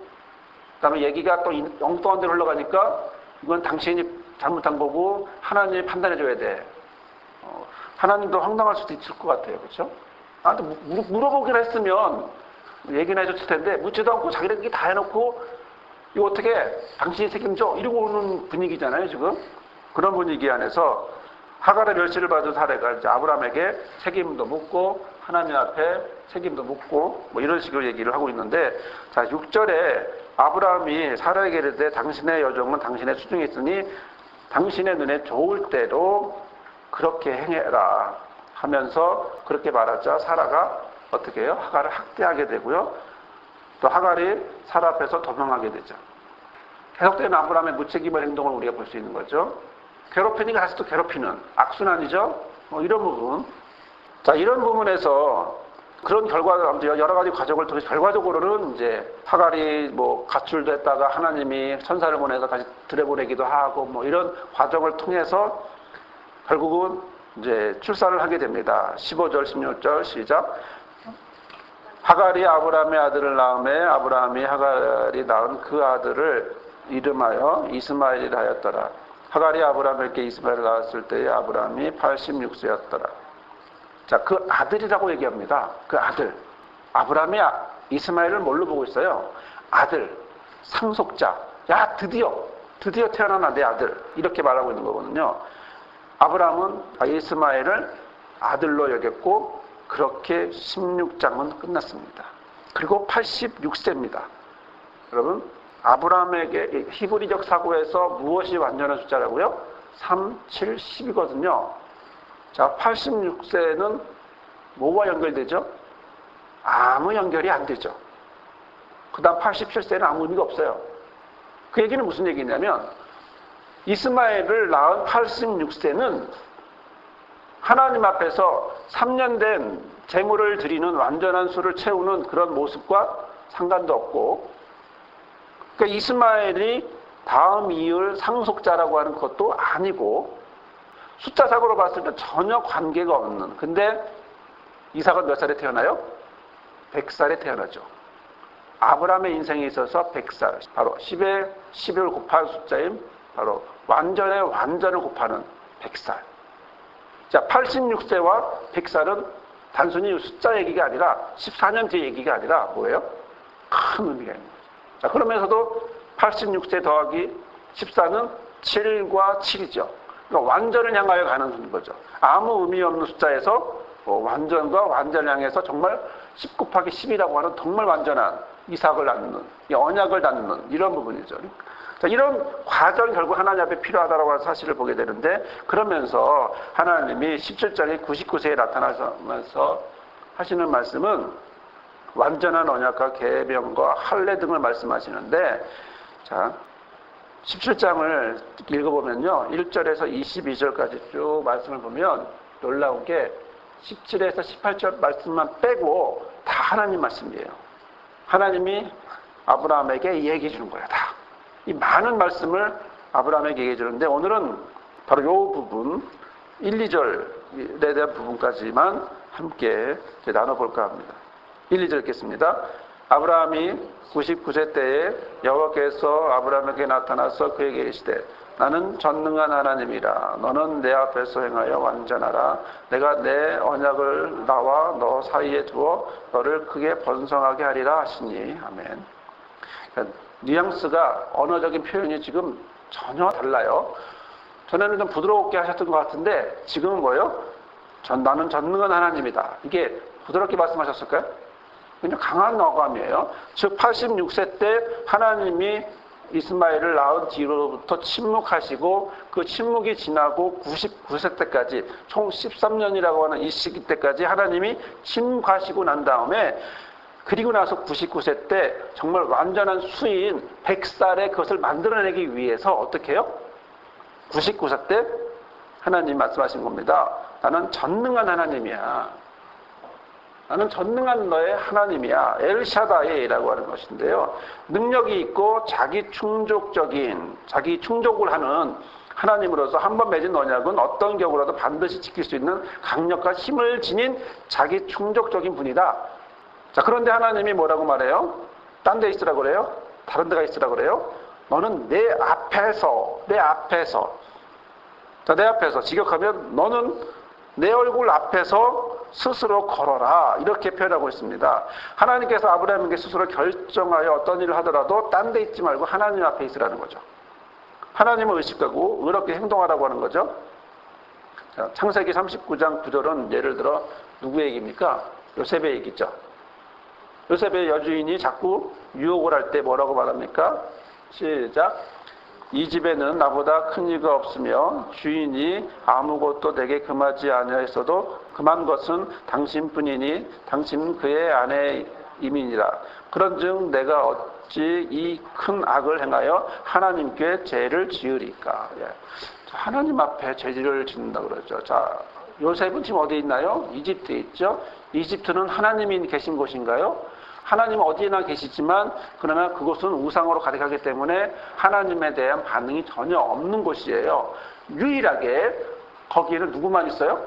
[SPEAKER 1] 그다음에 얘기가 또 엉뚱한 데로 흘러가니까 이건 당신이 잘못한 거고 하나님이 판단해줘야 돼. 하나님도 황당할 수도 있을 것 같아요. 그렇죠? 나한테 물어보기로 했으면 얘기나 해줬을 텐데 묻지도 않고 자기들끼리 다 해놓고 이거 어떻게 당신이 책임져? 이러고 오는 분위기잖아요. 지금 그런 분위기 안에서 하갈의 멸시를 받은 사례가 이제 아브라함에게 책임도 묻고 하나님 앞에 책임도 묻고 뭐 이런 식으로 얘기를 하고 있는데, 자 6절에 아브라함이 사라에게 이르되 당신의 여종은 당신의 수중에 있으니 당신의 눈에 좋을 대로 그렇게 행해라 하면서 그렇게 말하자 사라가 어떻게 해요? 하갈을 학대하게 되고요. 또 하갈이 사라 앞에서 도망하게 되죠. 계속되는 아브라함의 무책임한 행동을 우리가 볼 수 있는 거죠. 괴롭히니까 다시 또 괴롭히는 악순환이죠. 이런 부분. 자, 이런 부분에서 그런 결과, 여러 가지 과정을 통해서 결과적으로는 이제 하갈이 뭐 가출도 했다가 하나님이 천사를 보내서 다시 들여보내기도 하고 뭐 이런 과정을 통해서 결국은 이제 출산을 하게 됩니다. 15절, 16절 시작. 하갈이 아브라함의 아들을 낳음에 아브라함이 하갈이 낳은 그 아들을 이름하여 이스마엘이라 하였더라. 하갈이 아브라함에게 이스마엘을 낳았을 때에 아브라함이 86세였더라. 자, 그 아들이라고 얘기합니다. 그 아들. 아브라함이 이스마엘을 뭘로 보고 있어요? 아들, 상속자. 야, 드디어 태어난 내 아들. 이렇게 말하고 있는 거거든요. 아브라함은 이스마엘을 아들로 여겼고 그렇게 16장은 끝났습니다. 그리고 86세입니다. 여러분, 아브라함에게 히브리적 사고에서 무엇이 완전한 숫자라고요? 3, 7, 10이거든요. 자, 86세는 뭐와 연결되죠? 아무 연결이 안 되죠. 그 다음 87세는 아무 의미가 없어요. 그 얘기는 무슨 얘기냐면 이스마엘을 낳은 86세는 하나님 앞에서 3년 된 제물을 드리는 완전한 수를 채우는 그런 모습과 상관도 없고, 그러니까 이스마엘이 다음 이을 상속자라고 하는 것도 아니고 숫자상으로 봤을 때 전혀 관계가 없는, 근데 이삭은 몇 살에 태어나요? 100살에 태어나죠. 아브라함의 인생에 있어서 100살, 바로 10에 10을 곱한 숫자인 바로 완전의 완전을 곱하는 100살. 자, 86세와 100살은 단순히 숫자 얘기가 아니라 14년 뒤 얘기가 아니라 뭐예요? 큰 의미가 있는 거죠. 자, 그러면서도 86세 더하기 14는 7과 7이죠. 그러니까 완전을 향하여 가는 거죠. 아무 의미 없는 숫자에서 완전과 완전을 향해서 정말 10 곱하기 10이라고 하는 정말 완전한 이삭을 낳는, 언약을 낳는 이런 부분이죠. 자, 이런 과정이 결국 하나님 앞에 필요하다고 하는 사실을 보게 되는데, 그러면서 하나님이 17장에 99세에 나타나면서 하시는 말씀은 완전한 언약과 계명과 할례 등을 말씀하시는데, 자 17장을 읽어보면요 1절에서 22절까지 쭉 말씀을 보면 놀라운 게 17에서 18절 말씀만 빼고 다 하나님 말씀이에요. 하나님이 아브라함에게 얘기해 주는 거예요. 다. 이 많은 말씀을 아브라함에게 얘기해 주는데 오늘은 바로 이 부분 1, 2절에 대한 부분까지만 함께 나눠볼까 합니다. 1, 2절 읽겠습니다. 아브라함이 99세 때에 여호와께서 아브라함에게 나타나서 그에게 이르시되 나는 전능한 하나님이라. 너는 내 앞에서 행하여 완전하라. 내가 내 언약을 나와 너 사이에 두어 너를 크게 번성하게 하리라 하시니. 아멘. 그러니까 뉘앙스가 언어적인 표현이 지금 전혀 달라요. 전에는 좀 부드럽게 하셨던 것 같은데 지금은 뭐예요? 나는 전능한 하나님이다. 이게 부드럽게 말씀하셨을까요? 굉장히 강한 어감이에요. 즉 86세 때 하나님이 이스마엘을 낳은 뒤로부터 침묵하시고 그 침묵이 지나고 99세 때까지 총 13년이라고 하는 이 시기 때까지 하나님이 침묵하시고 난 다음에 그리고 나서 99세 때 정말 완전한 수인 100살의 그것을 만들어내기 위해서 어떻게 해요? 99세 때 하나님 말씀하신 겁니다. 나는 전능한 하나님이야. 나는 전능한 너의 하나님이야. 엘샤다이라고 하는 것인데요. 능력이 있고 자기 충족을 하는 하나님으로서 한 번 맺은 언약은 어떤 경우라도 반드시 지킬 수 있는 강력한 힘을 지닌 자기 충족적인 분이다. 자, 그런데 하나님이 뭐라고 말해요? 딴 데 있으라고 그래요? 다른 데가 있으라고 그래요? 너는 내 앞에서. 자, 내 앞에서 직역하면 너는 내 얼굴 앞에서 스스로 걸어라. 이렇게 표현하고 있습니다. 하나님께서 아브라함에게 스스로 결정하여 어떤 일을 하더라도 딴 데 있지 말고 하나님 앞에 있으라는 거죠. 하나님을 의식하고 의롭게 행동하라고 하는 거죠. 자, 창세기 39장 9절은 예를 들어 누구의 얘기입니까? 요셉의 얘기죠. 요셉의 여주인이 자꾸 유혹을 할 때 뭐라고 말합니까? 시작. 이 집에는 나보다 큰 이가 없으며 주인이 아무것도 내게 금하지 아니하였어도 금한 것은 당신뿐이니 당신은 그의 아내임이니라. 그런즉 내가 어찌 이 큰 악을 행하여 하나님께 죄를 지으리까. 예. 하나님 앞에 죄를 짓는다 그러죠. 자, 요셉은 지금 어디에 있나요? 이집트에 있죠. 이집트는 하나님이 계신 곳인가요? 하나님은 어디에나 계시지만 그러나 그곳은 우상으로 가득하기 때문에 하나님에 대한 반응이 전혀 없는 곳이에요. 유일하게 거기에는 누구만 있어요?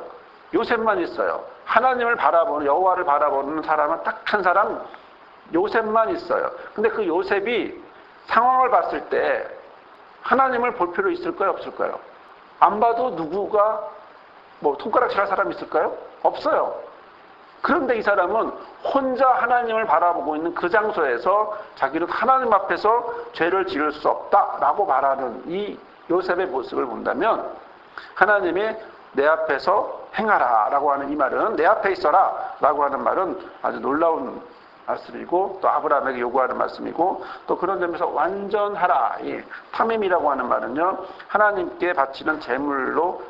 [SPEAKER 1] 요셉만 있어요. 하나님을 바라보는, 여호와를 바라보는 사람은 딱 한 사람, 요셉만 있어요. 근데 그 요셉이 상황을 봤을 때 하나님을 볼 필요 있을까요? 없을까요? 안 봐도 누구가 손가락질할 사람이 있을까요? 없어요. 그런데 이 사람은 혼자 하나님을 바라보고 있는 그 장소에서 자기는 하나님 앞에서 죄를 지을 수 없다라고 말하는 이 요셉의 모습을 본다면 하나님이 내 앞에서 행하라 라고 하는 이 말은, 내 앞에 있어라 라고 하는 말은 아주 놀라운 말씀이고 또 아브라함에게 요구하는 말씀이고 또 그런 점에서 완전하라. 이 탐임이라고 하는 말은요, 하나님께 바치는 제물로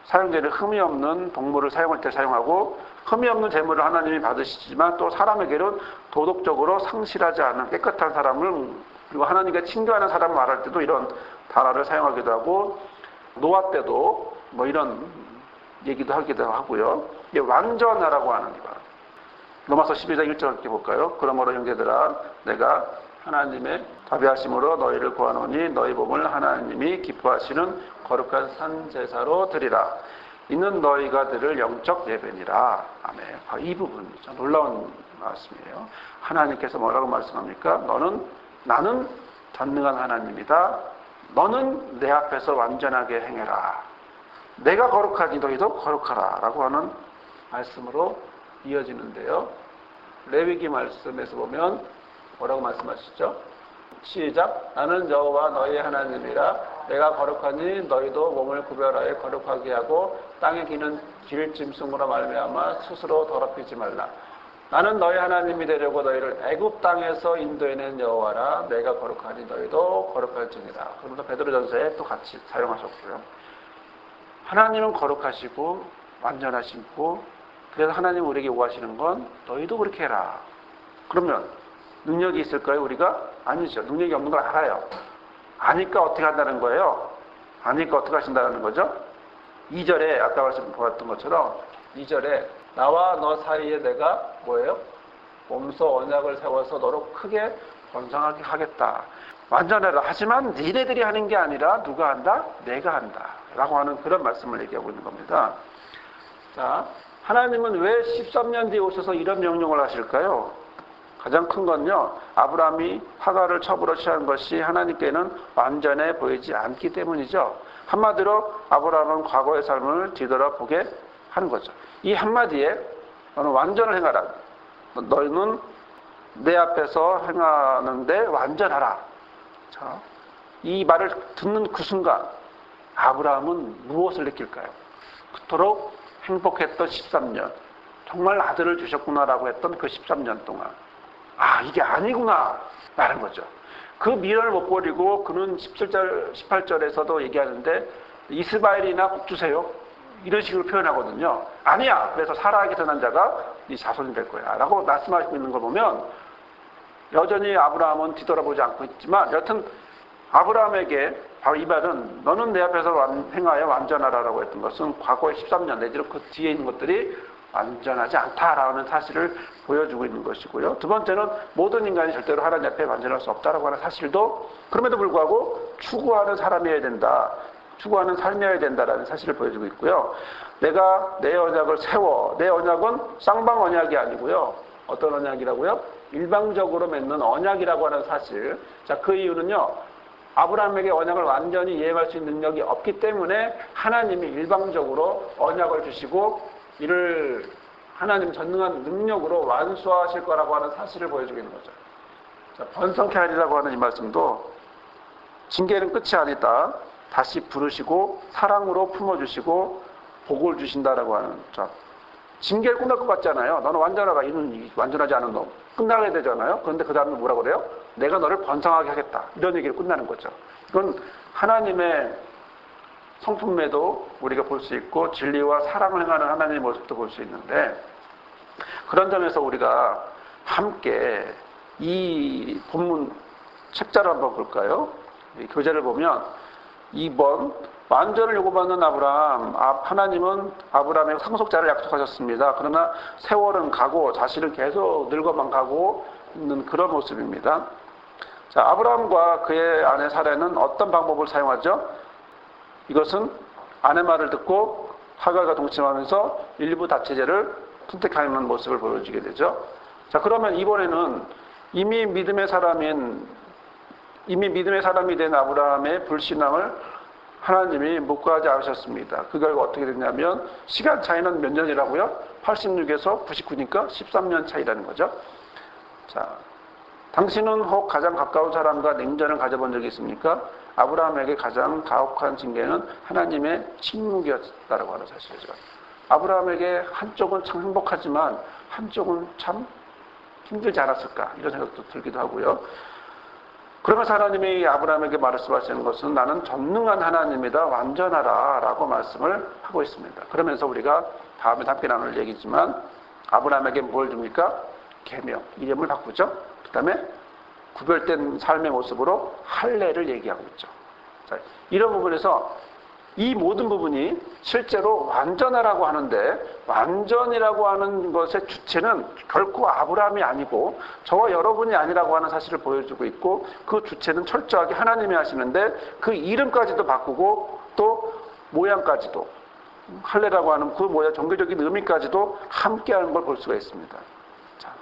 [SPEAKER 1] 사용되는 흠이 없는 동물을 사용할 때 사용하고 흠이 없는 제물을 하나님이 받으시지만 또 사람에게는 도덕적으로 상실하지 않은 깨끗한 사람을, 그리고 하나님께 친교하는 사람을 말할 때도 이런 단어를 사용하기도 하고 노아 때도 이런 얘기도 하기도 하고요. 이게 완전하라고 하는 거. 로마서 12장 1절 함께 볼까요? 그러므로 형제들아 내가 하나님의 자비하심으로 너희를 구하노니 너희 몸을 하나님이 기뻐하시는 거룩한 산 제사로 드리라. 이는 너희가 드릴 영적 예배니라. 아멘. 이 부분이죠. 놀라운 말씀이에요. 하나님께서 뭐라고 말씀합니까? 나는 전능한 하나님이다. 너는 내 앞에서 완전하게 행해라. 내가 거룩하니 너희도 거룩하라 라고 하는 말씀으로 이어지는데요. 레위기 말씀에서 보면 뭐라고 말씀하시죠? 시작. 나는 여호와 너희 하나님이라. 내가 거룩하니 너희도 몸을 구별하여 거룩하게 하고 땅에 기는 길짐승으로 말미암아 스스로 더럽히지 말라. 나는 너희 하나님이 되려고 너희를 애굽 땅에서 인도해낸 여호와라. 내가 거룩하니 너희도 거룩할지니라. 그러면서 베드로전서에 또 같이 사용하셨고요. 하나님은 거룩하시고 완전하시고, 그래서 하나님 우리에게 요구하시는 건 너희도 그렇게 해라. 그러면 능력이 있을까요? 우리가? 아니죠. 능력이 없는 걸 알아요. 아니까 어떻게 한다는 거예요? 아니까 어떻게 하신다는 거죠? 2절에 아까 말씀 보았던 것처럼 2절에 나와 너 사이에 내가 뭐예요? 몸소 언약을 세워서 너로 크게 번성하게 하겠다. 완전해라. 하지만 니네들이 하는 게 아니라 누가 한다? 내가 한다. 라고 하는 그런 말씀을 얘기하고 있는 겁니다. 자, 하나님은 왜 13년 뒤에 오셔서 이런 명령을 하실까요? 가장 큰 건요, 아브라함이 하갈을 첩으로 취한 것이 하나님께는 완전해 보이지 않기 때문이죠. 한마디로 아브라함은 과거의 삶을 뒤돌아보게 하는 거죠. 이 한마디에 너는 완전을 행하라. 너희는 내 앞에서 행하는데 완전하라. 자, 이 말을 듣는 그 순간 아브라함은 무엇을 느낄까요? 그토록 행복했던 13년, 정말 아들을 주셨구나라고 했던 그 13년 동안, 이게 아니구나 라는 거죠. 그 미련을 못 버리고 그는 17절, 18절에서도 얘기하는데 이스마엘이나 복 주세요 이런 식으로 표현하거든요. 아니야. 그래서 사라에게 태어난 자가 네 자손이 될 거야 라고 말씀하시고 있는 걸 보면 여전히 아브라함은 뒤돌아보지 않고 있지만, 여튼 아브라함에게 바로 이 말은 너는 내 앞에서 행하여 완전하라라고 했던 것은 과거의 13년 내지는 그 뒤에 있는 것들이 완전하지 않다라는 사실을 보여주고 있는 것이고요. 두 번째는 모든 인간이 절대로 하나님 앞에 완전할 수 없다라고 하는 사실도 그럼에도 불구하고 추구하는 사람이어야 된다. 추구하는 삶이어야 된다라는 사실을 보여주고 있고요. 내가 내 언약을 세워. 내 언약은 쌍방 언약이 아니고요. 어떤 언약이라고요? 일방적으로 맺는 언약이라고 하는 사실. 자, 그 이유는요. 아브라함에게 언약을 완전히 이행할 수 있는 능력이 없기 때문에 하나님이 일방적으로 언약을 주시고 이를 하나님 전능한 능력으로 완수하실 거라고 하는 사실을 보여주고 있는 거죠. 자, 번성케 하리라고 하는 이 말씀도 징계는 끝이 아니다. 다시 부르시고 사랑으로 품어주시고 복을 주신다라고 하는. 자, 징계를 끝날 것 같잖아요. 너는 완전하다. 이는 완전하지 않은 놈. 끝나게 되잖아요. 그런데 그 다음에 뭐라고 그래요? 내가 너를 번성하게 하겠다. 이런 얘기를 끝나는 거죠. 이건 하나님의 성품에도 우리가 볼 수 있고 진리와 사랑을 행하는 하나님의 모습도 볼 수 있는데 그런 점에서 우리가 함께 이 본문 책자를 한번 볼까요? 이 교재를 보면 2번 완전을 요구받는 아브라함. 하나님은 아브라함의 상속자를 약속하셨습니다. 그러나 세월은 가고 자신은 계속 늙어만 가고 있는 그런 모습입니다. 자, 아브라함과 그의 아내 사라는 어떤 방법을 사용하죠? 이것은 아내 말을 듣고 하갈과 동침하면서 일부 다체제를 선택하는 모습을 보여주게 되죠. 자, 그러면 이번에는 이미 믿음의 사람이 된 아브라함의 불신앙을 하나님이 묵과하지 않으셨습니다. 그 결과 어떻게 됐냐면 시간 차이는 몇 년이라고요? 86에서 99니까 13년 차이라는 거죠. 자, 당신은 혹 가장 가까운 사람과 냉전을 가져본 적이 있습니까? 아브라함에게 가장 가혹한 징계는 하나님의 침묵이었다라고 하는 사실이죠. 아브라함에게 한쪽은 참 행복하지만 한쪽은 참 힘들지 않았을까 이런 생각도 들기도 하고요. 그러면서 하나님이 아브라함에게 말씀하시는 것은 나는 전능한 하나님이다 완전하라 라고 말씀을 하고 있습니다. 그러면서 우리가 다음에 함께 나눌 얘기지만 아브라함에게 뭘 줍니까? 계명, 이름을 바꾸죠. 그 다음에 구별된 삶의 모습으로 할례를 얘기하고 있죠. 자, 이런 부분에서 이 모든 부분이 실제로 완전하라고 하는데 완전이라고 하는 것의 주체는 결코 아브라함이 아니고 저와 여러분이 아니라고 하는 사실을 보여주고 있고 그 주체는 철저하게 하나님이 하시는데 그 이름까지도 바꾸고 또 모양까지도 할례라고 하는 그 모양 종교적인 의미까지도 함께하는 걸 볼 수가 있습니다. 자,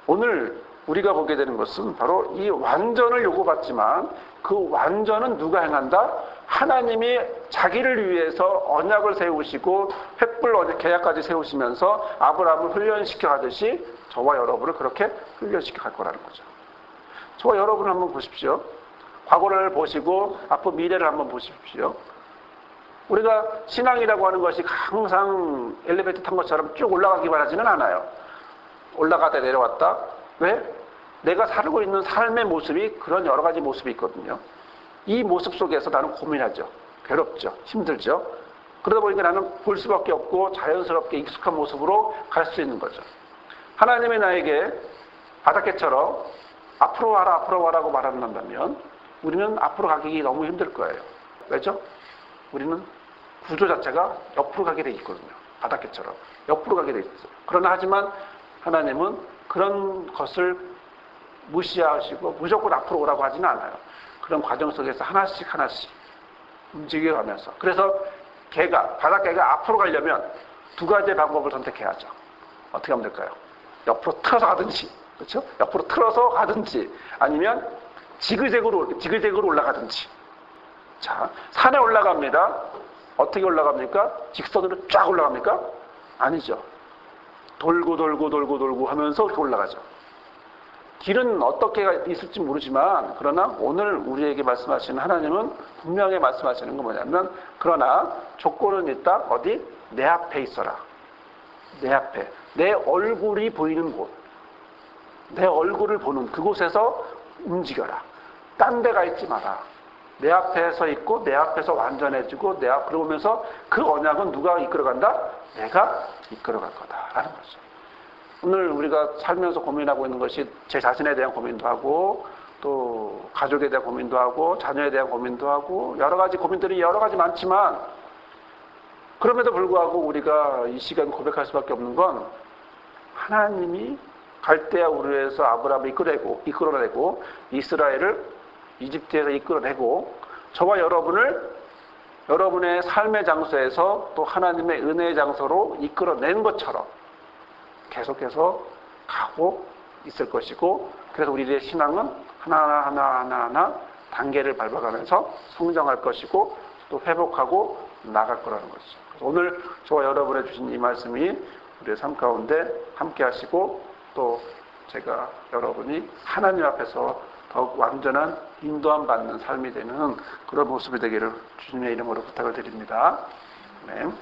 [SPEAKER 1] 오늘 우리가 보게 되는 것은 바로 이 완전을 요구받지만 그 완전은 누가 행한다? 하나님이 자기를 위해서 언약을 세우시고 횃불 계약까지 세우시면서 아브라함을 훈련시켜 가듯이 저와 여러분을 그렇게 훈련시켜 갈 거라는 거죠. 저와 여러분을 한번 보십시오. 과거를 보시고 앞으로 미래를 한번 보십시오. 우리가 신앙이라고 하는 것이 항상 엘리베이터 탄 것처럼 쭉 올라가기만 하지는 않아요. 올라가다 내려왔다. 왜? 내가 살고 있는 삶의 모습이 그런 여러 가지 모습이 있거든요. 이 모습 속에서 나는 고민하죠. 괴롭죠. 힘들죠. 그러다 보니까 나는 볼 수밖에 없고 자연스럽게 익숙한 모습으로 갈 수 있는 거죠. 하나님이 나에게 바닷개처럼 앞으로 와라 앞으로 와라고 말한다면 우리는 앞으로 가기 너무 힘들 거예요. 왜죠? 우리는 구조 자체가 옆으로 가게 돼 있거든요. 바닷개처럼 옆으로 가게 돼 있어요. 그러나 하지만 하나님은 그런 것을 무시하시고 무조건 앞으로 오라고 하지는 않아요. 그런 과정 속에서 하나씩 움직여가면서 그래서 바닷개가 앞으로 가려면 두 가지의 방법을 선택해야죠. 어떻게 하면 될까요? 옆으로 틀어서 가든지, 그렇죠? 옆으로 틀어서 가든지 아니면 지그재그로 올라가든지. 자, 산에 올라갑니다. 어떻게 올라갑니까? 직선으로 쫙 올라갑니까? 아니죠. 돌고 하면서 이렇게 올라가죠. 길은 어떻게 있을지 모르지만 그러나 오늘 우리에게 말씀하시는 하나님은 분명히 말씀하시는 건 뭐냐면 그러나 조건은 있다. 어디? 내 앞에 있어라. 내 앞에. 내 얼굴이 보이는 곳. 내 얼굴을 보는 그곳에서 움직여라. 딴 데가 있지 마라. 내 앞에 서 있고 내 앞에서 완전해지고 그러면서 그 언약은 누가 이끌어간다? 내가 이끌어갈 거다라는 거죠. 오늘 우리가 살면서 고민하고 있는 것이 제 자신에 대한 고민도 하고 또 가족에 대한 고민도 하고 자녀에 대한 고민도 하고 여러 가지 고민들이 여러 가지 많지만 그럼에도 불구하고 우리가 이 시간 고백할 수밖에 없는 건 하나님이 갈대아 우르에서 아브라함을 이끌어내고 이스라엘을 이집트에서 이끌어내고 저와 여러분을 여러분의 삶의 장소에서 또 하나님의 은혜의 장소로 이끌어낸 것처럼 계속해서 가고 있을 것이고, 그래서 우리의 신앙은 하나하나 단계를 밟아가면서 성장할 것이고 또 회복하고 나갈 거라는 것이죠. 오늘 저와 여러분의 주신 이 말씀이 우리의 삶 가운데 함께 하시고 또 제가 여러분이 하나님 앞에서 더욱 완전한 인도함 받는 삶이 되는 그런 모습이 되기를 주님의 이름으로 부탁을 드립니다. 아멘.